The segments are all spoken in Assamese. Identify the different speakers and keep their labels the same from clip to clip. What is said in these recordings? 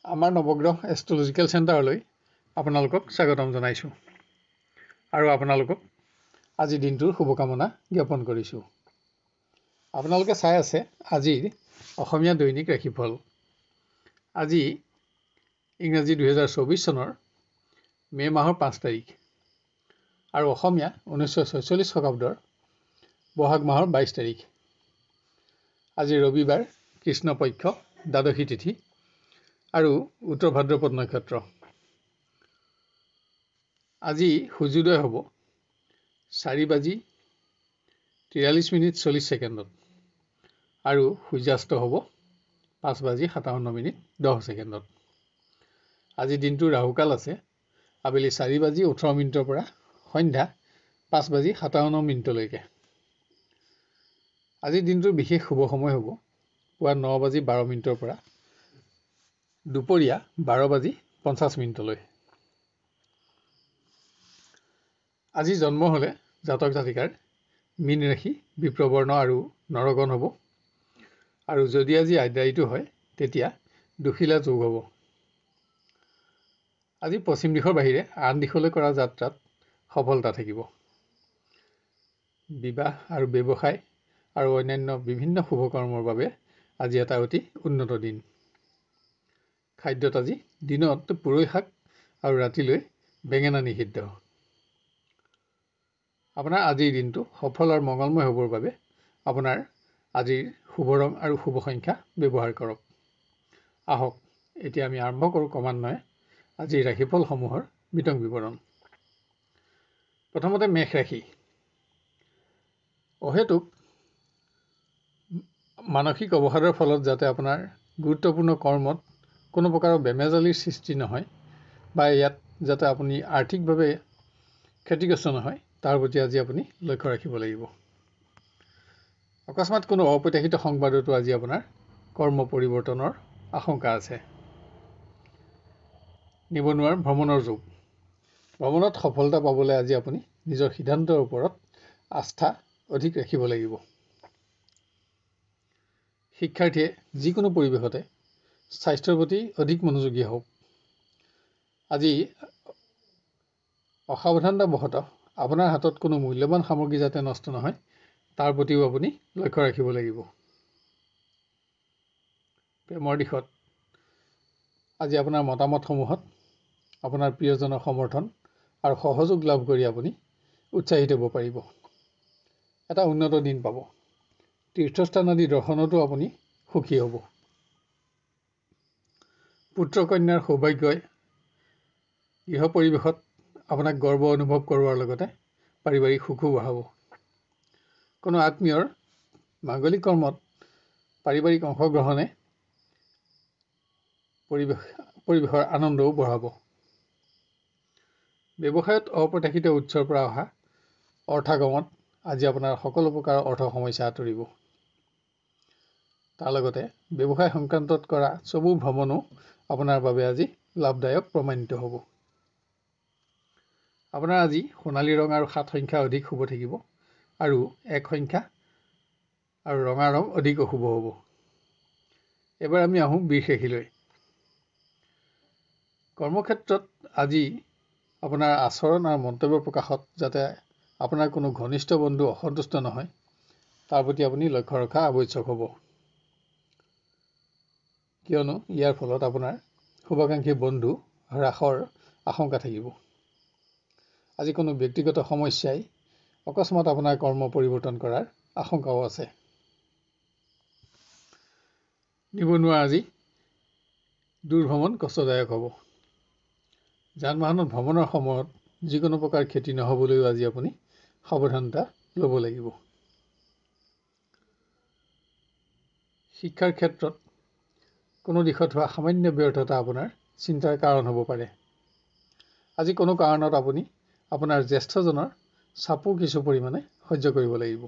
Speaker 1: আমাৰ নৱগ্ৰহ এষ্ট্ৰলজিকেল চেণ্টাৰলৈ আপোনালোকক স্বাগতম জনাইছোঁ আৰু আপোনালোকক আজি দিনটোৰ শুভকামনা জ্ঞাপন কৰিছোঁ। আপোনালোকে চাই আছে আজিৰ অসমীয়া দৈনিক ৰাশিফল। আজি ইংৰাজী 2024 চনৰ মে' মাহৰ 5 তাৰিখ আৰু অসমীয়া 1946 শকাব্দৰ বহাগ মাহৰ 22 তাৰিখ। আজি ৰবিবাৰ, কৃষ্ণপক্ষ, দ্বাদশী তিথি আৰু উত্তৰ ভাদ্ৰপদ নক্ষত্ৰ। আজি সূৰ্যোদয় হ'ব 4:43:40 আৰু সূৰ্যাস্ত হ'ব 5:57:10। আজি দিনটো ৰাহুকাল আছে আবেলি 4:18 পৰা সন্ধ্যা 5:57 আজি দিনটোৰ বিশেষ শুভ সময় হ'ব পুৱা 9:12 পৰা দুপৰীয়া 12:50। আজি জন্ম হ'লে জাতক জাতিকাৰ মীন ৰাশি, বিপ্ৰবৰ্ণ আৰু নৰগণ হ'ব আৰু যদি আজি আদ্যায়িটো হয় তেতিয়া দুশিলা যোগ হ'ব। আজি পশ্চিম দিশৰ বাহিৰে আন দিশলৈ কৰা যাত্ৰাত সফলতা থাকিব। বিবাহ আৰু ব্যৱসায় আৰু অন্যান্য বিভিন্ন শুভ কৰ্মৰ বাবে আজি এটা অতি উন্নত দিন। খাদ্যত আজি দিনত পুৰৈ শাক আৰু ৰাতিলৈ বেঙেনা নিষিদ্ধ। আপোনাৰ আজিৰ দিনটো সফল আৰু মংগলময় হ'বৰ বাবে আপোনাৰ আজিৰ শুভ ৰং আৰু শুভ সংখ্যা ব্যৱহাৰ কৰক। আহক এতিয়া আমি আৰম্ভ কৰোঁ ক্ৰমান্বয়ে আজিৰ ৰাশিফলসমূহৰ বিতং বিৱৰণ। প্ৰথমতে মেষ ৰাশি। অহেতুক মানসিক অৱসাদৰ ফলত যাতে আপোনাৰ গুৰুত্বপূৰ্ণ কৰ্মত কোনো প্ৰকাৰৰ বেমেজালিৰ সৃষ্টি নহয় বা ইয়াত যাতে আপুনি আৰ্থিকভাৱে ক্ষতিগ্ৰস্ত নহয় তাৰ প্ৰতি আজি আপুনি লক্ষ্য ৰাখিব লাগিব। অকস্মাত কোনো অপ্ৰত্যাশিত সংবাদতো আজি আপোনাৰ কৰ্ম পৰিৱৰ্তনৰ আশংকা আছে। নিবনুৱাৰ ভ্ৰমণৰ যোগ। ভ্ৰমণত সফলতা পাবলৈ আজি আপুনি নিজৰ সিদ্ধান্তৰ ওপৰত আস্থা অধিক ৰাখিব লাগিব। শিক্ষাৰ্থীয়ে যিকোনো পৰিৱেশতে স্বাস্থ্যৰ প্ৰতি অধিক মনোযোগী হওক। আজি অসাৱধানতাবশতঃ আপোনাৰ হাতত কোনো মূল্যৱান সামগ্ৰী যাতে নষ্ট নহয় তাৰ প্ৰতিও আপুনি লক্ষ্য ৰাখিব লাগিব। প্ৰেমৰ দিশত আজি আপোনাৰ মতামতসমূহত আপোনাৰ প্ৰিয়জনৰ সমৰ্থন আৰু সহযোগ লাভ কৰি আপুনি উৎসাহিত হ'ব পাৰিব। এটা উন্নত দিন পাব। তীৰ্থস্থান আদি দৰ্শনতো আপুনি সুখী হ'ব। পুত্ৰ কন্যাৰ সৌভাগ্যই গৃহ পৰিৱেশত আপোনাক গৰ্ব অনুভৱ কৰোৱাৰ লগতে পাৰিবাৰিক সুখো বঢ়াব। কোনো আত্মীয়ৰ মাংগলিক কৰ্মত পাৰিবাৰিক অংশগ্ৰহণে পৰিৱেশৰ আনন্দও বঢ়াব। ব্যৱসায়ত অপ্ৰত্যাশিত উৎসৰ পৰা অহা অৰ্থাগমত আজি আপোনাৰ সকলো প্ৰকাৰৰ অৰ্থ সমস্যা আঁতৰিব। তাৰ লগতে ব্যৱসায় সংক্ৰান্তত কৰা চমু ভ্ৰমণো আপোনাৰ বাবে আজি লাভদায়ক প্ৰমাণিত হ'ব। আপোনাৰ আজি সোণালী ৰং আৰু 7 সংখ্যা অধিক শুভ থাকিব আৰু 1 সংখ্যা আৰু ৰঙা ৰং অধিক অশুভ হ'ব। এবাৰ আমি আহোঁ বৃষ ৰাশিলৈ। কৰ্মক্ষেত্ৰত আজি আপোনাৰ আচৰণ আৰু মন্তব্য প্ৰকাশত যাতে আপোনাৰ কোনো ঘনিষ্ঠ বন্ধু অসন্তুষ্ট নহয় তাৰ প্ৰতি আপুনি লক্ষ্য ৰখা আৱশ্যক হ'ব। কিয়নো ইয়াৰ ফলত আপোনাৰ শুভাকাংক্ষী বন্ধু হ্ৰাসৰ আশংকা থাকিব। আজি কোনো ব্যক্তিগত সমস্যাই অকস্মাত আপোনাৰ কৰ্ম পৰিৱৰ্তন কৰাৰ আশংকাও আছে। নিবনুৱা আজি দূৰ ভ্ৰমণ কষ্টদায়ক হ'ব। যান বাহনত ভ্ৰমণৰ সময়ত যিকোনো প্ৰকাৰ ক্ষতি নহ'বলৈও আজি আপুনি সাৱধানতা ল'ব লাগিব। শিক্ষাৰ ক্ষেত্ৰত কোনো দিশত হোৱা সামান্য ব্যৰ্থতা আপোনাৰ চিন্তাৰ কাৰণ হ'ব পাৰে। আজি কোনো কাৰণত আপুনি আপোনাৰ জ্যেষ্ঠজনৰ চাপো কিছু পৰিমাণে সহ্য কৰিব লাগিব।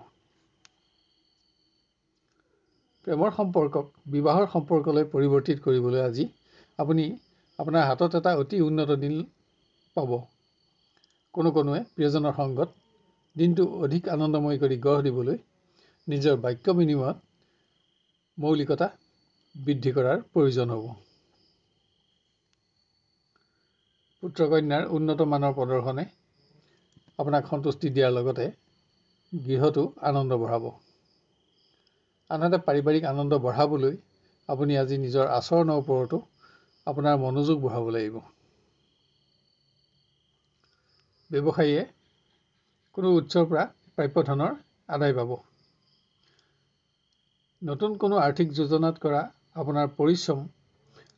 Speaker 1: প্ৰেমৰ সম্পৰ্কক বিবাহৰ সম্পৰ্কলৈ পৰিৱৰ্তিত কৰিবলৈ আজি আপুনি আপোনাৰ হাতত এটা অতি উন্নত দিন পাব। কোনোৱে প্ৰিয়জনৰ সংগত দিনটো অধিক আনন্দময় কৰি গঢ় দিবলৈ নিজৰ বাক্য বিনিময়ত মৌলিকতা বৃদ্ধি কৰাৰ প্ৰয়োজন হ'ব। পুত্ৰ কন্যাৰ উন্নত মানৰ প্ৰদৰ্শনে আপোনাক সন্তুষ্টি দিয়াৰ লগতে গৃহটো আনন্দ বঢ়াব। আনহাতে পাৰিবাৰিক আনন্দ বঢ়াবলৈ আপুনি আজি নিজৰ আচৰণৰ ওপৰতো আপোনাৰ মনোযোগ বঢ়াব লাগিব। ব্যৱসায়ীয়ে কোনো উৎসৰ পৰা প্ৰাপ্য ধনৰ আদায় পাব। নতুন কোনো আৰ্থিক যোজনাত কৰা আপোনাৰ পৰিশ্ৰম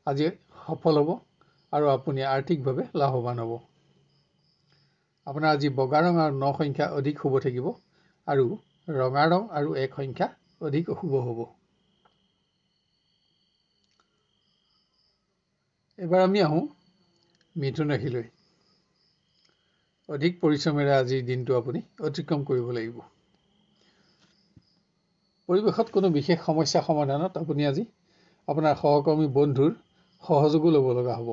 Speaker 1: আজি সফল হ'ব আৰু আপুনি আৰ্থিকভাৱে লাভৱান হ'ব। আপোনাৰ আজি বগা ৰং আৰু 9 সংখ্যা অধিক শুভ থাকিব আৰু ৰঙা ৰং আৰু 1 সংখ্যা অধিক অশুভ হ'ব। এবাৰ আমি আহোঁ মিথুন ৰাশিলৈ। অধিক পৰিশ্ৰমেৰে আজিৰ দিনটো আপুনি অতিক্ৰম কৰিব লাগিব। পৰিৱেশত কোনো বিশেষ সমস্যা সমাধানত আপুনি আজি আপোনাৰ সহকৰ্মী বন্ধুৰ সহযোগো ল'ব লগা হ'ব।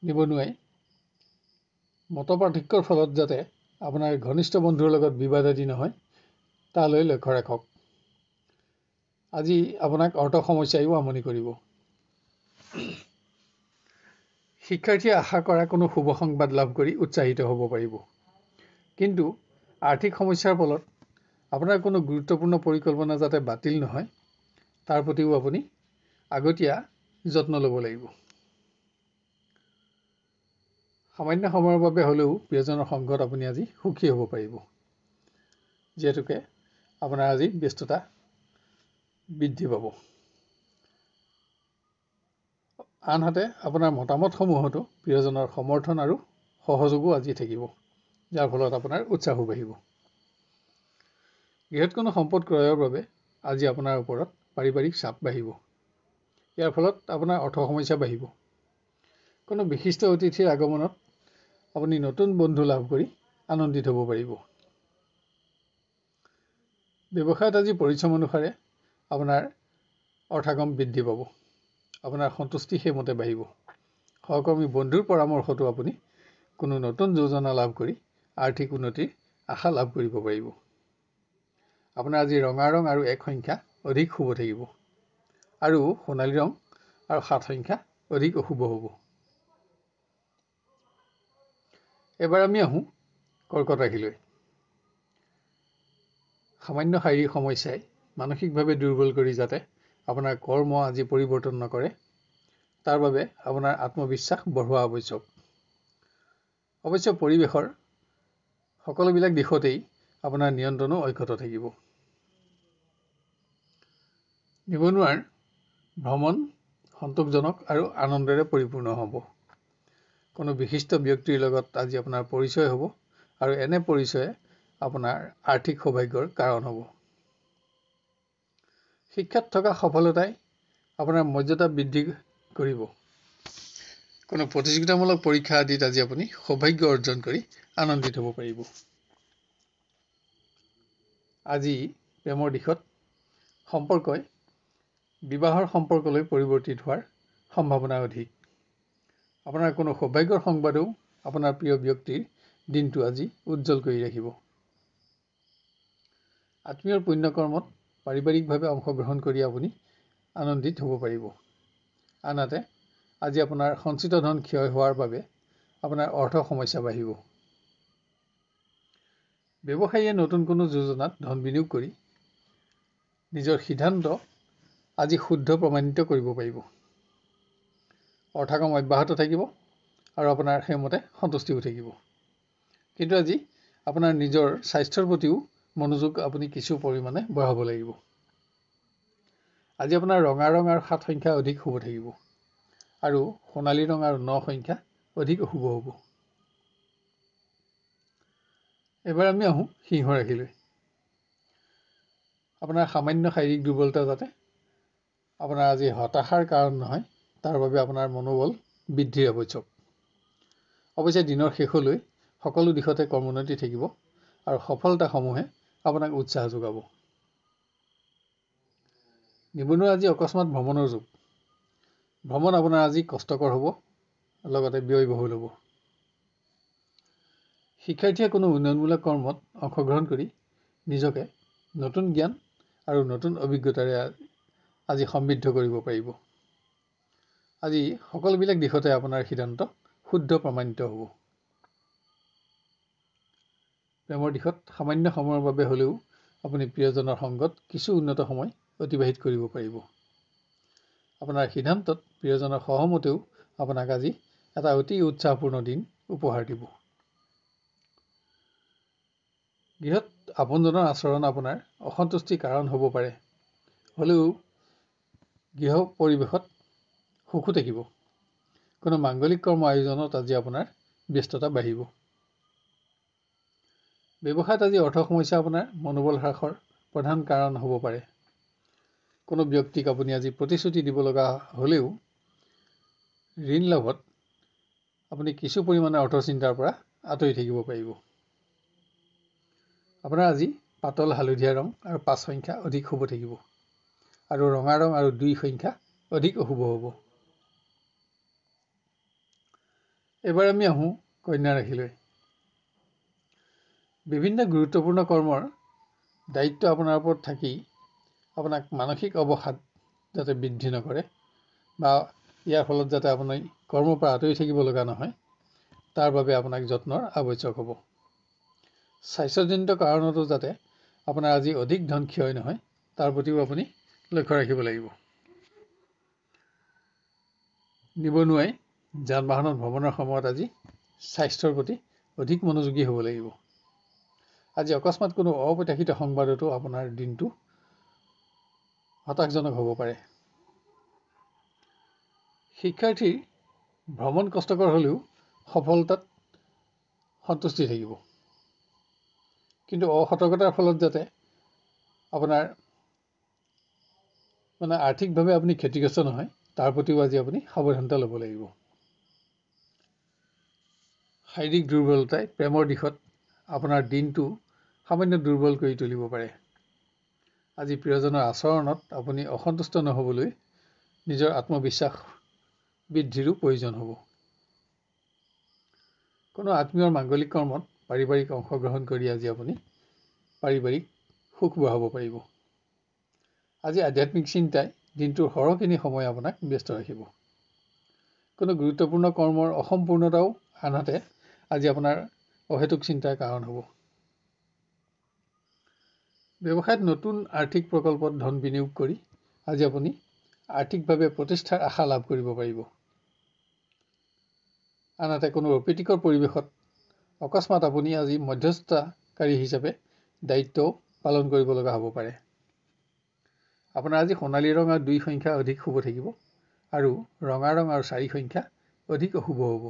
Speaker 1: নিবনুৱাই মতপাৰ্থক্যৰ ফলত যাতে আপোনাৰ ঘনিষ্ঠ বন্ধুৰ লগত বিবাদ আদি নহয় তালৈ লক্ষ্য ৰাখক। আজি আপোনাক অৰ্থ সমস্যায়ো আমনি কৰিব। শিক্ষাৰ্থীয়ে আশা কৰা কোনো শুভ সংবাদ লাভ কৰি উৎসাহিত হ'ব পাৰিব। কিন্তু আৰ্থিক সমস্যাৰ ফলত আপোনাৰ কোনো গুৰুত্বপূৰ্ণ পৰিকল্পনা যাতে বাতিল নহয় তাৰ প্ৰতিও আপুনি আগতীয়া যত্ন ল'ব লাগিব। সামান্য সময়ৰ বাবে হ'লেও প্ৰিয়জনৰ সংগত আপুনি আজি সুখী হ'ব পাৰিব, যিহেতুকে আপোনাৰ আজি ব্যস্ততা বৃদ্ধি পাব। আনহাতে আপোনাৰ মতামতসমূহতো প্ৰিয়জনৰ সমৰ্থন আৰু সহযোগো আজি থাকিব, যাৰ ফলত আপোনাৰ উৎসাহো বাঢ়িব। গৃহত কোনো সম্পদ ক্ৰয়ৰ বাবে আজি আপোনাৰ ওপৰত পাৰিবাৰিক চাপ বাঢ়িব। ইয়াৰ ফলত আপোনাৰ অৰ্থ সমস্যা বাঢ়িব। কোনো বিশিষ্ট অতিথিৰ আগমনত আপুনি নতুন বন্ধু লাভ কৰি আনন্দিত হ'ব পাৰিব। ব্যৱসায়ত আজি পৰিশ্ৰম অনুসাৰে আপোনাৰ অৰ্থাগম বৃদ্ধি পাব। আপোনাৰ সন্তুষ্টি সেইমতে বাঢ়িব। সহকৰ্মী বন্ধুৰ পৰামৰ্শতো আপুনি কোনো নতুন যোজনা লাভ কৰি আৰ্থিক উন্নতিৰ আশা লাভ কৰিব পাৰিব। আপোনাৰ আজি ৰঙা ৰং আৰু 1 সংখ্যা অধিক শুভ থাকিব আৰু সোণালী ৰং আৰু 7 সংখ্যা অধিক অশুভ হ'ব। এবাৰ আমি আহোঁ কৰ্কট ৰাশিলৈ। সামান্য শাৰীৰিক সমস্যাই মানসিকভাৱে দুৰ্বল কৰি যাতে আপোনাৰ কৰ্ম আজি পৰিৱৰ্তন নকৰে তাৰ বাবে আপোনাৰ আত্মবিশ্বাস বঢ়োৱা আৱশ্যক। অৱশ্যে পৰিৱেশৰ সকলোবিলাক দিশতেই আপোনাৰ নিয়ন্ত্ৰণো অক্ষত থাকিব। নিবনুৱাৰ ভ্ৰমণ সন্তোষজনক আৰু আনন্দেৰে পৰিপূৰ্ণ হ'ব। কোনো বিশিষ্ট ব্যক্তিৰ লগত আজি আপোনাৰ পৰিচয় হ'ব আৰু এনে পৰিচয়ে আপোনাৰ আৰ্থিক সৌভাগ্যৰ কাৰণ হ'ব। শিক্ষাত থকা সফলতাই আপোনাৰ মৰ্যাদা বৃদ্ধি কৰিব। কোনো প্ৰতিযোগিতামূলক পৰীক্ষা আদিত আজি আপুনি সৌভাগ্য অৰ্জন কৰি আনন্দিত হ'ব পাৰিব। আজি প্ৰেমৰ দিশত সম্পৰ্কই বিবাহৰ সম্পৰ্কলৈ পৰিৱৰ্তিত হোৱাৰ সম্ভাৱনা অধিক। আপোনাৰ কোনো সৌভাগ্যৰ সংবাদও আপোনাৰ প্ৰিয় ব্যক্তিৰ দিনটো আজি উজ্জ্বল কৰি ৰাখিব। আত্মীয়ৰ পুণ্যকৰ্মত পাৰিবাৰিকভাৱে অংশগ্ৰহণ কৰি আপুনি আনন্দিত হ'ব পাৰিব। আনহাতে আজি আপোনাৰ সঞ্চিত ধন ক্ষয় হোৱাৰ বাবে আপোনাৰ অৰ্থ সমস্যা বাঢ়িব। ব্যৱসায়ীয়ে নতুন কোনো যোজনাত ধন বিনিয়োগ কৰি নিজৰ সিদ্ধান্ত আজি শুদ্ধ প্ৰমাণিত কৰিব পাৰিব। অৰ্থাগম অব্যাহত থাকিব আৰু আপোনাৰ সেইমতে সন্তুষ্টিও থাকিব। কিন্তু আজি আপোনাৰ নিজৰ স্বাস্থ্যৰ প্ৰতিও মনোযোগ আপুনি কিছু পৰিমাণে বঢ়াব লাগিব। আজি আপোনাৰ ৰঙা ৰং আৰু 7 সংখ্যা অধিক শুভ থাকিব আৰু সোণালী ৰং আৰু 9 সংখ্যা অধিক অশুভ হ'ব। এবাৰ আমি আহোঁ সিংহ ৰাশিলৈ। আপোনাৰ সামান্য শাৰীৰিক দুৰ্বলতা যাতে আপোনাৰ আজি হতাশাৰ কাৰণ নহয় তাৰ বাবে আপোনাৰ মনোবল বৃদ্ধিৰ আৱশ্যক। অৱশ্যে দিনৰ শেষলৈ সকলো দিশতে কৰ্মোন্নতি থাকিব আৰু সফলতাসমূহে আপোনাক উৎসাহ যোগাব। নিবনুৱা আজি অকস্মাত ভ্ৰমণৰ যুগ। ভ্ৰমণ আপোনাৰ আজি কষ্টকৰ হ'ব, লগতে ব্যয়বহুল হ'ব। শিক্ষাৰ্থীয়ে কোনো উন্নয়নমূলক কৰ্মত অংশগ্ৰহণ কৰি নিজকে নতুন জ্ঞান আৰু নতুন অভিজ্ঞতাৰে আজি সমৃদ্ধ কৰিব পাৰিব। আজি সকলোবিলাক দিশতে আপোনাৰ সিদ্ধান্ত শুদ্ধ প্ৰমাণিত হ'ব। প্ৰেমৰ দিশত সামান্য সময়ৰ বাবে হ'লেও আপুনি প্ৰিয়জনৰ সংগত কিছু উন্নত সময় অতিবাহিত কৰিব পাৰিব। আপোনাৰ সিদ্ধান্তত প্ৰিয়জনৰ সহমতেও আপোনাক আজি এটা অতি উৎসাহপূৰ্ণ দিন উপহাৰ দিব। গৃহত আপোনজনৰ আচৰণ আপোনাৰ অসন্তুষ্টিৰ কাৰণ হ'ব পাৰে, হ'লেও গৃহ পৰিৱেশত সুখো থাকিব। কোনো মাংগলিক কৰ্ম আয়োজনত আজি আপোনাৰ ব্যস্ততা বাঢ়িব। ব্যৱসায়ত আজি অৰ্থ সমস্যা আপোনাৰ মনোবল হ্ৰাসৰ প্ৰধান কাৰণ হ'ব পাৰে। কোনো ব্যক্তিক আপুনি আজি প্ৰতিশ্ৰুতি দিব লগা হ'লেও ঋণ লাভত আপুনি কিছু পৰিমাণে অৰ্থ চিন্তাৰ পৰা আঁতৰি থাকিব পাৰিব। আপোনাৰ আজি পাতল হালধীয়া ৰং আৰু 5 সংখ্যা অধিক শুভ থাকিব, আৰু ৰঙা ৰং আৰু 2 সংখ্যা অধিক অশুভ হ'ব। এবাৰ আমি আহোঁ কন্যা ৰাশিলৈ। বিভিন্ন গুৰুত্বপূৰ্ণ কৰ্মৰ দায়িত্ব আপোনাৰ ওপৰত থাকি আপোনাক মানসিক অৱসাদ যাতে বৃদ্ধি নকৰে বা ইয়াৰ ফলত যাতে আপুনি কৰ্মৰ পৰা আঁতৰি থাকিব লগা নহয়, তাৰ বাবে আপোনাক যত্নৰ আৱশ্যক হ'ব। স্বাস্থ্যজনিত কাৰণতো যাতে আপোনাৰ আজি অধিক ধন ক্ষয় নহয়, তাৰ প্ৰতিও আপুনি লক্ষ্য ৰাখিব লাগিব। নিবনুৱাই যান বাহনত ভ্ৰমণৰ সময়ত আজি স্বাস্থ্যৰ প্ৰতি অধিক মনোযোগী হ'ব লাগিব। আজি অকস্মাৎ কোনো অপ্ৰত্যাশিত সংবাদতো আপোনাৰ দিনটো হতাশজনক হ'ব পাৰে। শিক্ষাৰ্থীৰ ভ্ৰমণ কষ্টকৰ হ'লেও সফলতাত সন্তুষ্টি থাকিব, কিন্তু অসতৰ্কতাৰ ফলত যাতে আপোনাৰ আৰ্থিকভাৱে আপুনি ক্ষতিগ্ৰস্ত নহয়, তাৰ প্ৰতিও আজি আপুনি সাৱধানতা ল'ব লাগিব। শাৰীৰিক দুৰ্বলতাই প্ৰেমৰ দিশত আপোনাৰ দিনটো সামান্য দুৰ্বল কৰি তুলিব পাৰে। আজি প্ৰিয়জনৰ আচৰণত আপুনি অসন্তুষ্ট নহ'বলৈ নিজৰ আত্মবিশ্বাস বৃদ্ধিৰো প্ৰয়োজন হ'ব। কোনো আত্মীয়ৰ মাংগলিক কৰ্মত পাৰিবাৰিক অংশগ্ৰহণ কৰি আজি আপুনি পাৰিবাৰিক সুখ বঢ়াব পাৰিব। আজি আধ্যাত্মিক চিন্তাই দিনটোৰ সৰহখিনি সময় আপোনাক ব্যস্ত ৰাখিব। কোনো গুৰুত্বপূৰ্ণ কৰ্মৰ অসম্পূৰ্ণতাও আনহাতে আজি আপোনাৰ অহেতুক চিন্তাৰ কাৰণ হ'ব। ব্যৱসায়ত নতুন আৰ্থিক প্ৰকল্পত ধন বিনিয়োগ কৰি আজি আপুনি আৰ্থিকভাৱে প্ৰতিষ্ঠাৰ আশা লাভ কৰিব পাৰিব। আনহাতে কোনো অপ্ৰীতিকৰ পৰিৱেশত অকস্মাৎ আপুনি আজি মধ্যস্থতাকাৰী হিচাপে দায়িত্বও পালন কৰিব লগা হ'ব পাৰে। আপোনাৰ আজি সোণালী ৰং আৰু 2 সংখ্যা অধিক শুভ থাকিব, আৰু ৰঙা ৰং আৰু 4 সংখ্যা অধিক অশুভ হ'ব।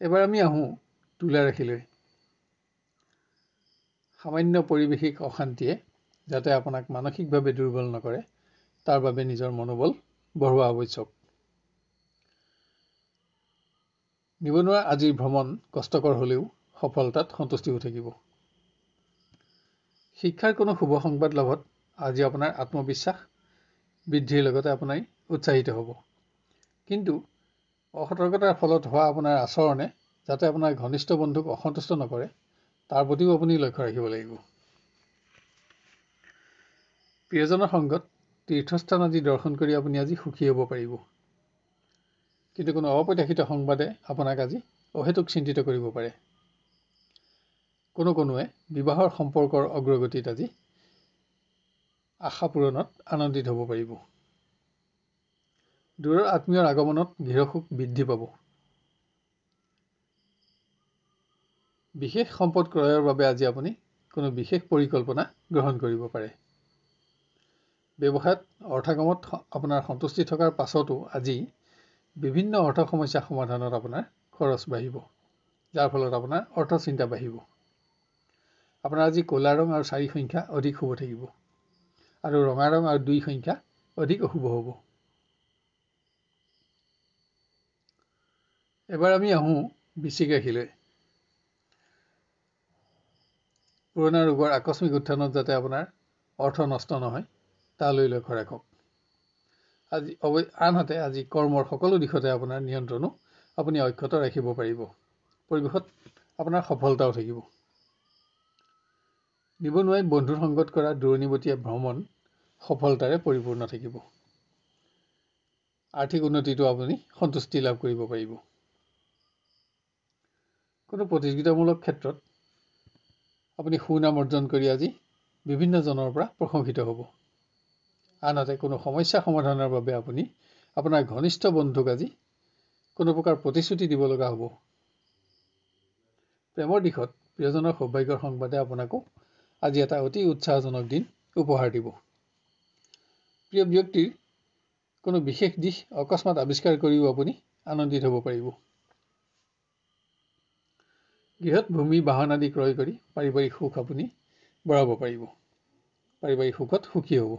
Speaker 1: এবাৰ আমি আহোঁ তুলা ৰাশিলৈ। সামান্য পাৰিৱেশিক অশান্তিয়ে যাতে আপোনাক মানসিকভাৱে দুৰ্বল নকৰে, তাৰ বাবে নিজৰ মনোবল বঢ়োৱা আৱশ্যক। নিবনুৱা আজিৰ ভ্ৰমণ কষ্টকৰ হ'লেও সফলতাত সন্তুষ্টি হৈ থাকিব। শিক্ষাৰ কোনো শুভ সংবাদ লাভত আজি আপোনাৰ আত্মবিশ্বাস বৃদ্ধিৰ লগতে আপুনি উৎসাহিত হ'ব, কিন্তু অসতৰ্কতাৰ ফলত হোৱা আপোনাৰ আচৰণে যাতে আপোনাৰ ঘনিষ্ঠ বন্ধুক অসন্তুষ্ট নকৰে, তাৰ প্ৰতিও আপুনি লক্ষ্য ৰাখিব লাগিব। প্ৰিয়জনৰ সংগত তীৰ্থস্থান আজি দৰ্শন কৰি আপুনি আজি সুখী হ'ব পাৰিব, কিন্তু কোনো অপ্ৰত্যাশিত সংবাদে আপোনাক আজি অহেতুক চিন্তিত কৰিব পাৰে। কোনোৱে বিবাহৰ সম্পৰ্কৰ অগ্ৰগতিত আজি আশা পূৰণত আনন্দিত হ'ব পাৰিব। দূৰৰ আত্মীয়ৰ আগমনত গৃহসুখ বৃদ্ধি পাব। বিশেষ সম্পদ ক্ৰয়ৰ বাবে আজি আপুনি কোনো বিশেষ পৰিকল্পনা গ্ৰহণ কৰিব পাৰে। ব্যৱসায়ত অৰ্থকামত আপোনাৰ সন্তুষ্টি থকাৰ পাছতো আজি বিভিন্ন অৰ্থ সমস্যা সমাধানত আপোনাৰ খৰচ বাঢ়িব, যাৰ ফলত আপোনাৰ অৰ্থ চিন্তা বাঢ়িব। আপোনাৰ আজি ক'লা ৰং আৰু 4 সংখ্যা অধিক শুভ থাকিব, আৰু ৰঙা ৰং আৰু 2 সংখ্যা অধিক অশুভ হ'ব। এবাৰ আমি আহোঁ বৃশ্চিক ৰাশিলৈ। পুৰণা ৰোগৰ আকস্মিক উত্থানত যাতে আপোনাৰ অৰ্থ নষ্ট নহয়, তালৈ লক্ষ্য ৰাখক। আনহাতে আজি কৰ্মৰ সকলো দিশতে আপোনাৰ নিয়ন্ত্ৰণো আপুনি অক্ষত ৰাখিব পাৰিব। পৰিৱেশত আপোনাৰ সফলতাও থাকিব। নিবনুৱাই বন্ধুৰ সংগত কৰা দূৰণিবতীয়া ভ্ৰমণ সফলতাৰে পৰিপূৰ্ণ থাকিব। আৰ্থিক উন্নতিটো আপুনি সন্তুষ্টি লাভ কৰিব পাৰিব। কোনো প্ৰতিযোগিতামূলক ক্ষেত্ৰত আপুনি সুনাম অৰ্জন কৰি আজি বিভিন্ন জনৰ পৰা প্ৰশংসিত হ'ব। আনহাতে কোনো সমস্যা সমাধানৰ বাবে আপুনি আপোনাৰ ঘনিষ্ঠ বন্ধুক আজি কোনো প্ৰকাৰ প্ৰতিশ্ৰুতি দিব লগা হ'ব। প্ৰেমৰ দিশত প্ৰিয়জনৰ সৌভাগ্যৰ সংবাদে আপোনাকো আজি এটা অতি উৎসাহজনক দিন উপহাৰ দিব। প্ৰিয় ব্যক্তিৰ কোনো বিশেষ দিশ অকস্মাত আৱিষ্কাৰ কৰিও আপুনি আনন্দিত হ'ব পাৰিব। গৃহত ভূমি বাহন আদি ক্ৰয় কৰি পাৰিবাৰিক সুখ আপুনি বঢ়াব পাৰিব। পাৰিবাৰিক সুখত সুখী হ'ব।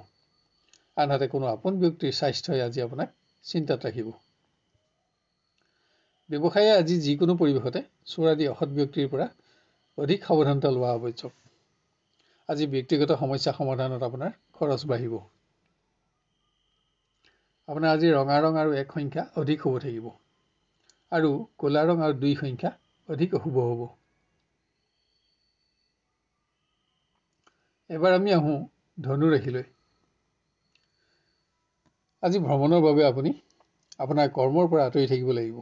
Speaker 1: আনহাতে কোনো আপোন ব্যক্তিৰ স্বাস্থ্যই আজি আপোনাক চিন্তাত ৰাখিব। ব্যৱসায়ে আজি যিকোনো পৰিৱেশতে চোৰ আদি অসৎ ব্যক্তিৰ পৰা অধিক সাৱধানতা লোৱা আৱশ্যক। আজি ব্যক্তিগত সমস্যা সমাধানত আপোনাৰ খৰচ বাঢ়িব। আপোনাৰ আজি ৰঙা ৰং আৰু 1 সংখ্যা অধিক শুভ থাকিব আৰু ক'লা ৰং আৰু 2 সংখ্যা অধিক অশুভ হ'ব। এবাৰ আমি আহোঁ ধনু ৰাশিলৈ। আজি ভ্ৰমণৰ বাবে আপুনি আপোনাৰ কৰ্মৰ পৰা আঁতৰি থাকিব লাগিব।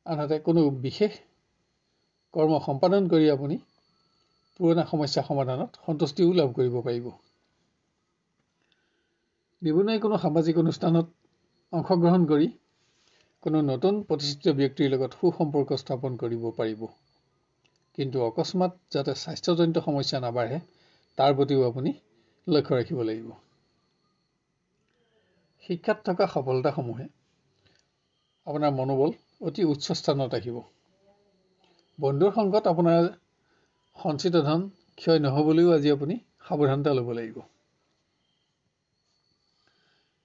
Speaker 1: আনহাতে কোনো বিশেষ কৰ্ম সম্পাদন কৰি আপুনি পুৰণা সমস্যা সমাধানত সন্তুষ্টিও লাভ কৰিব পাৰিব। নিবনুৱাই কোনো সামাজিক অনুষ্ঠানত অংশগ্ৰহণ কৰি কোনো নতুন প্ৰতিষ্ঠিত ব্যক্তিৰ লগত সুসম্পৰ্ক স্থাপন কৰিব পাৰিব। কিন্তু অকস্মাত যাতে স্বাস্থ্যজনিত সমস্যা নাবাঢ়ে তাৰ প্ৰতিও আপুনি লক্ষ্য ৰাখিব লাগিব। শিক্ষাত থকা সফলতাসমূহে আপোনাৰ মনোবল অতি উচ্চ স্থানত ৰাখিব। বন্ধুৰ সংগত আপোনাৰ সঞ্চিত ধন ক্ষয় নহ'বলৈও আজি আপুনি সাৱধানতা ল'ব লাগিব।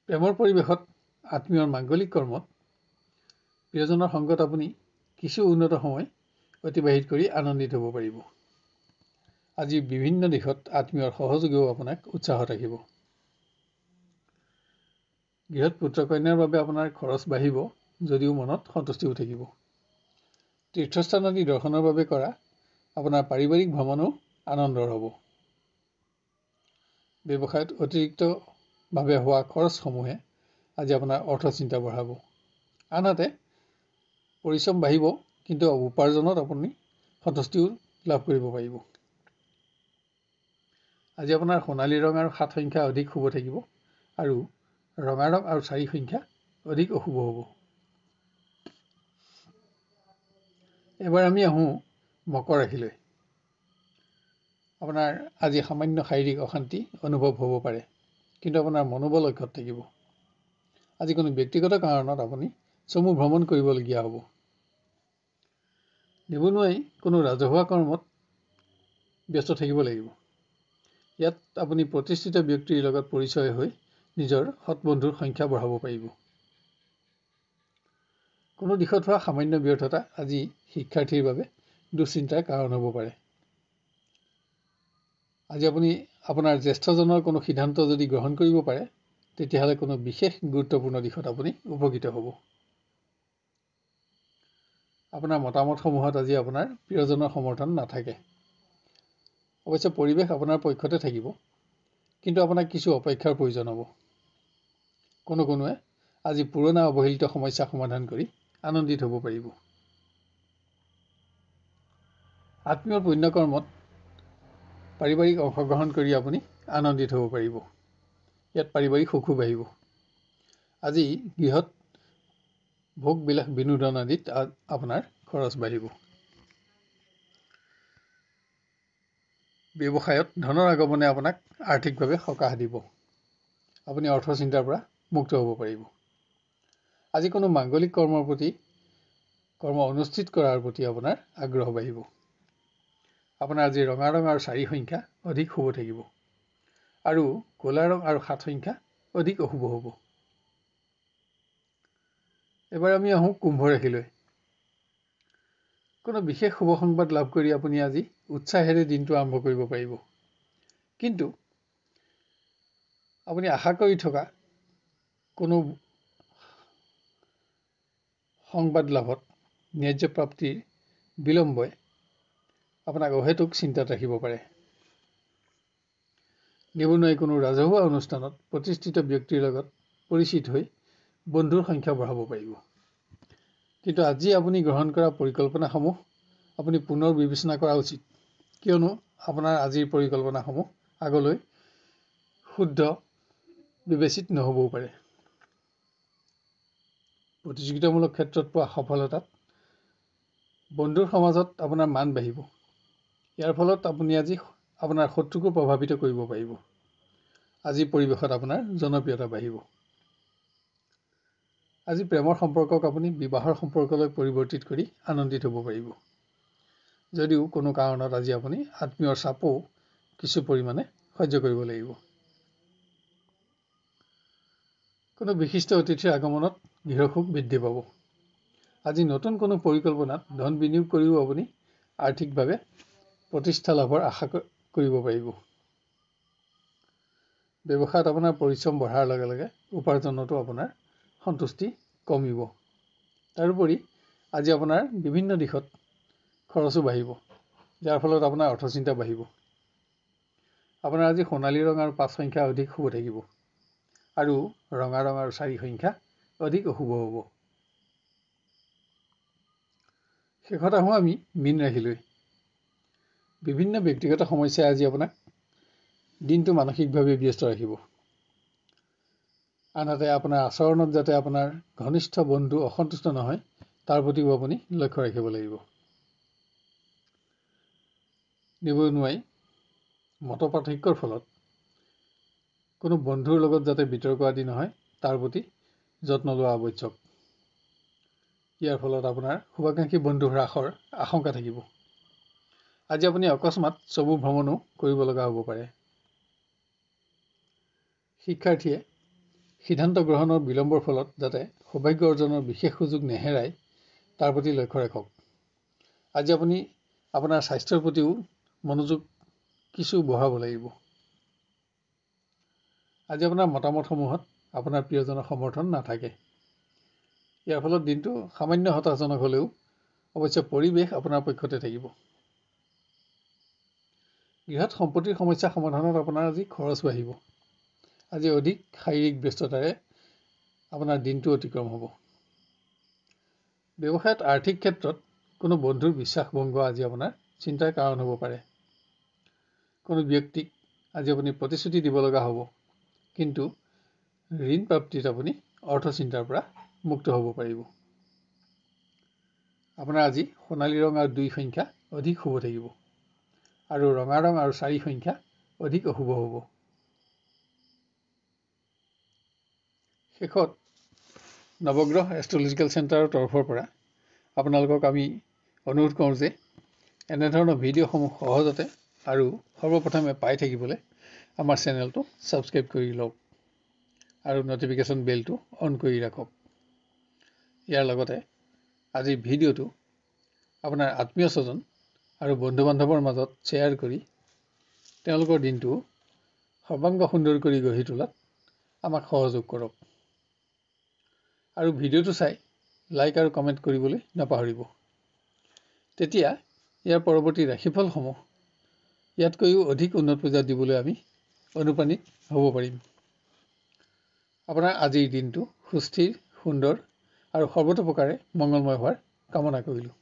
Speaker 1: প্ৰেমৰ পৰিৱেশত আত্মীয়ৰ মাংগলিক কৰ্মত প্ৰিয়জনৰ সংগত আপুনি কিছু উন্নত সময় অতিবাহিত কৰি আনন্দিত হ'ব পাৰিব। আজি বিভিন্ন দিশত আত্মীয়ৰ সহযোগেও আপোনাক উৎসাহত ৰাখিব। গৃহত পুত্ৰ কন্যাৰ বাবে আপোনাৰ খৰচ বাঢ়িব যদিও মনত সন্তুষ্টিও থাকিব। তীৰ্থস্থান আদি দৰ্শনৰ বাবে কৰা আপোনাৰ পাৰিবাৰিক ভ্ৰমণো আনন্দৰ হ'ব। ব্যৱসায়ত অতিৰিক্তভাৱে হোৱা খৰচসমূহে আজি আপোনাৰ অৰ্থচিন্তা বঢ়াব। আনহাতে পৰিশ্ৰম বাঢ়িব কিন্তু উপাৰ্জনত আপুনি সন্তুষ্টিও লাভ কৰিব পাৰিব। আজি আপোনাৰ সোণালী ৰং আৰু 7 সংখ্যা অধিক শুভ থাকিব আৰু ৰঙা ৰং আৰু 4 সংখ্যা অধিক অশুভ হ'ব। এবাৰ আমি আহোঁ মকৰ ৰাশিলৈ। আপোনাৰ আজি সামান্য শাৰীৰিক অশান্তি অনুভৱ হ'ব পাৰে কিন্তু আপোনাৰ মনোবল অক্ষত থাকিব। আজি কোনো ব্যক্তিগত কাৰণত আপুনি চমু ভ্ৰমণ কৰিবলগীয়া হ'ব। নিবনুৱাই কোনো ৰাজহুৱা কৰ্মত ব্যস্ত থাকিব লাগিব। ইয়াত আপুনি প্ৰতিষ্ঠিত ব্যক্তিৰ লগত পৰিচয় হৈ নিজৰ সৎবন্ধুৰ সংখ্যা বঢ়াব পাৰিব। কোনো দিশত হোৱা সামান্য ব্যৰ্থতা আজি শিক্ষাৰ্থীৰ বাবে দুশ্চিন্তাৰ কাৰণ হ'ব পাৰে। আজি আপুনি আপোনাৰ জ্যেষ্ঠজনৰ কোনো সিদ্ধান্ত যদি গ্ৰহণ কৰিব পাৰে তেতিয়াহ'লে কোনো বিশেষ গুৰুত্বপূৰ্ণ দিশত আপুনি উপকৃত হ'ব। আপোনাৰ মতামতসমূহত আজি আপোনাৰ প্ৰিয়জনৰ সমৰ্থন নাথাকে। অৱশ্যে পৰিৱেশ আপোনাৰ পক্ষতে থাকিব কিন্তু আপোনাক কিছু অপেক্ষাৰ প্ৰয়োজন হ'ব। কোনোৱে আজি পুৰণা অৱহেলিত সমস্যা সমাধান কৰি আনন্দিত হ'ব পাৰিব। আত্মীয়ৰ পুণ্যকৰ্মত পাৰিবাৰিক অংশগ্ৰহণ কৰি আপুনি আনন্দিত হ'ব পাৰিব। ইয়াত পাৰিবাৰিক সুখো বাঢ়িব। আজি গৃহত ভোগ বিলাস বিনোদন আদিত আপোনাৰ খৰচ বাঢ়িব। ব্যৱসায়ত ধনৰ আগমনে আপোনাক আৰ্থিকভাৱে সকাহ দিব। আপুনি অৰ্থচিন্তাৰ পৰা মুক্ত হ'ব পাৰিব। আজি কোনো মাংগলিক কৰ্ম অনুষ্ঠিত কৰাৰ প্ৰতি আপোনাৰ আগ্ৰহ বাঢ়িব। আপোনাৰ আজি ৰঙা ৰং আৰু 4 সংখ্যা অধিক শুভ থাকিব আৰু ক'লা ৰং আৰু 7 সংখ্যা অধিক অশুভ হ'ব। এবাৰ আমি আহোঁ কুম্ভ ৰাশিলৈ। কোনো বিশেষ শুভ সংবাদ লাভ কৰি আপুনি আজি উৎসাহেৰে দিনটো আৰম্ভ কৰিব পাৰিব। কিন্তু আপুনি আশা কৰি থকা কোনো সংবাদ লাভত ন্যায্য প্ৰাপ্তিৰ বিলম্বই আপোনাক অহেতুক চিন্তাত ৰাখিব পাৰে। নিবনুৱাই কোনো ৰাজহুৱা অনুষ্ঠানত প্ৰতিষ্ঠিত ব্যক্তিৰ লগত পৰিচিত হৈ বন্ধুৰ সংখ্যা বঢ়াব পাৰিব। কিন্তু আজি আপুনি গ্ৰহণ কৰা পৰিকল্পনাসমূহ আপুনি পুনৰ বিবেচনা কৰা উচিত, কিয়নো আপোনাৰ আজিৰ পৰিকল্পনাসমূহ আগলৈ শুদ্ধ বিবেচিত নহ'বও পাৰে। প্ৰতিযোগিতামূলক ক্ষেত্ৰত পোৱা সফলতাত বন্ধুৰ সমাজত আপোনাৰ মান বাঢ়িব। ইয়াৰ ফলত আপুনি আজি আপোনাৰ শত্ৰুকো প্ৰভাৱিত কৰিব পাৰিব। আজি পৰিৱেশত আপোনাৰ জনপ্ৰিয়তা বাঢ়িব। আজি প্ৰেমৰ সম্পৰ্কক আপুনি বিবাহৰ সম্পৰ্কলৈ পৰিৱৰ্তিত কৰি আনন্দিত হ'ব পাৰিব। যদিও কোনো কাৰণত আজি আপুনি আত্মীয়ৰ চাপো কিছু পৰিমাণে সহ্য কৰিব লাগিব। কোনো বিশিষ্ট অতিথিৰ আগমনত গৃহসুখ বৃদ্ধি পাব। আজি নতুন কোনো পৰিকল্পনাত ধন বিনিয়োগ কৰিও আপুনি আৰ্থিকভাৱে প্ৰতিষ্ঠা লাভৰ আশা কৰিব পাৰিব। ব্যৱসায়ত আপোনাৰ পৰিশ্ৰম বঢ়াৰ লগে লগে উপাৰ্জনতো আপোনাৰ সন্তুষ্টি কমিব। তাৰোপৰি আজি আপোনাৰ বিভিন্ন দিশত খৰচো বাঢ়িব, যাৰ ফলত আপোনাৰ অৰ্থচিন্তা বাঢ়িব। আপোনাৰ আজি সোণালী ৰং আৰু 5 সংখ্যা অধিক শুভ থাকিব আৰু ৰঙা ৰং আৰু 4 সংখ্যা অধিক অশুভ হ'ব। শেষত আহোঁ আমি মীন ৰাশিলৈ। বিভিন্ন ব্যক্তিগত সমস্যাই আজি আপোনাক দিনটো মানসিকভাৱে ব্যস্ত ৰাখিব। আনহাতে আপোনাৰ আচৰণত যাতে আপোনাৰ ঘনিষ্ঠ বন্ধু অসন্তুষ্ট নহয় তাৰ প্ৰতিও আপুনি লক্ষ্য ৰাখিব লাগিব। নিবনুৱাই মতপাৰ্থক্যৰ ফলত কোনো বন্ধুৰ লগত যাতে বিতৰ্ক আদি নহয় তাৰ প্ৰতি যত্ন লোৱা আৱশ্যক। ইয়াৰ ফলত আপোনাৰ শুভাকাংক্ষী বন্ধু হ্ৰাসৰ আশংকা থাকিব। আজি আপুনি অকস্মাত চমু ভ্ৰমণো কৰিব লগা হ'ব পাৰে। শিক্ষাৰ্থীয়ে সিদ্ধান্ত গ্ৰহণৰ বিলম্বৰ ফলত যাতে সৌভাগ্য অৰ্জনৰ বিশেষ সুযোগ নেহেৰায় তাৰ প্ৰতি লক্ষ্য ৰাখক। আজি আপুনি আপোনাৰ স্বাস্থ্যৰ প্ৰতিও মনোযোগ কিছু বঢ়াব লাগিব। আজি আপোনাৰ মতামতসমূহত আপোনাৰ প্ৰিয়জনৰ সমৰ্থন নাথাকে। ইয়াৰ ফলত দিনটো সামান্য হতাশজনক হ'লেও অৱশ্যে পৰিৱেশ আপোনাৰ পক্ষতে থাকিব। গৃহত সম্পত্তিৰ সমস্যা সমাধানত আপোনাৰ আজি খৰচ বাঢ়িব। আজি অধিক শাৰীৰিক ব্যস্ততাৰে আপোনাৰ দিনটো অতিক্ৰম হ'ব। ব্যৱসায়ত আৰ্থিক ক্ষেত্ৰত কোনো বন্ধুৰ বিশ্বাসভংগ আজি আপোনাৰ চিন্তাৰ কাৰণ হ'ব পাৰে। কোনো ব্যক্তিক আজি আপুনি প্ৰতিশ্ৰুতি দিব লগা হ'ব, কিন্তু ঋণ প্ৰাপ্তিত আপুনি অৰ্থ চিন্তাৰ পৰা মুক্ত হ'ব পাৰিব। আপোনাৰ আজি সোণালী ৰং আৰু 2 সংখ্যা অধিক শুভ থাকিব আৰু ৰঙা ৰং আৰু 4 সংখ্যা অধিক অশুভ হ'ব। শেষত নৱগ্ৰহ এষ্ট্ৰলজিকেল চেণ্টাৰৰ তৰফৰ পৰা আপোনালোকক আমি অনুৰোধ কৰোঁ যে এনেধৰণৰ ভিডিঅ'সমূহ সহজতে আৰু সৰ্বপ্ৰথমে পাই থাকিবলৈ আমাৰ চেনেলটো ছাবস্ক্ৰাইব কৰি লওক আৰু নটিফিকেশ্যন বেলটো অন কৰি ৰাখক। ইয়াৰ লগতে আজিৰ ভিডিঅ'টো আপোনাৰ আত্মীয় স্বজন আৰু বন্ধু বান্ধৱৰ মাজত শ্বেয়াৰ কৰি তেওঁলোকৰ দিনটো সৰ্বাংগ সুন্দৰ কৰি গঢ়ি তোলাত আমাক সহযোগ কৰক। আৰু ভিডিঅ'টো চাই লাইক আৰু কমেণ্ট কৰিবলৈ নাপাহৰিব। তেতিয়া ইয়াৰ পৰৱৰ্তী ৰাশিফলসমূহ ইয়াতকৈও অধিক উন্নত পৰ্যায়ত দিবলৈ আমি অনুপ্ৰাণিত হ'ব পাৰিম। আপোনাৰ আজিৰ দিনটো সুস্থিৰ, সুন্দৰ আৰু সৰ্বতোপ্ৰকাৰে মংগলময় হোৱাৰ কামনা কৰিলোঁ।